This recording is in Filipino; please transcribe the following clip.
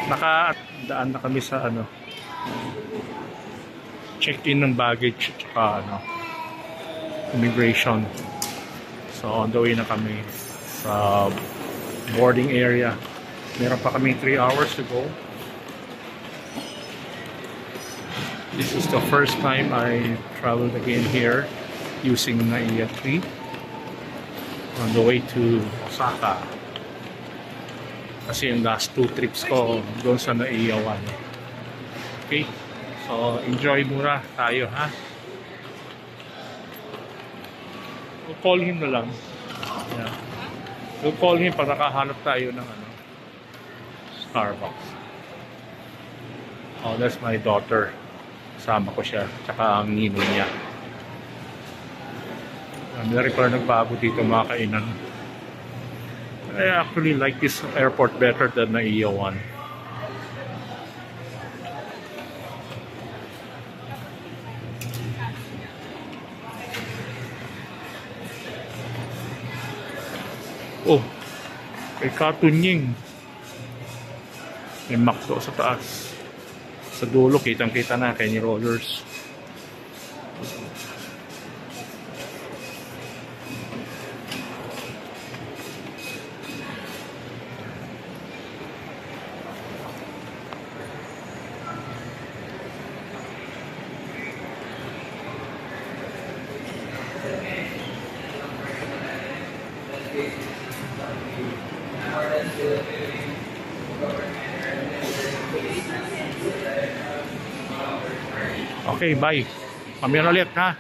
Nakadaan na kami sa ano, check-in ng baggage at saka ano, immigration. So on the way na kami sa boarding area. Meron pa kami 3 hours to go. This is the first time I traveled again here using NAIA 3 on the way to Osaka. Kasi yung last 2 trips ko doon sa NAIA 1. Okay, so enjoy muna tayo, ha? We'll call him na lang. Yeah. We'll call him para nakahanap tayo ng ano, Starbucks. Oh, that's my daughter. Kasama ko siya, tsaka ang ninong niya. Meron pa nagbago dito mga kainan. I actually like this airport better than NAIA 1. Oh, kay Katunying. May McDo sa taas. Sa dulo, kitang-kita na kay ni Rollers. Okay, bye. Mamaya ulit, ha?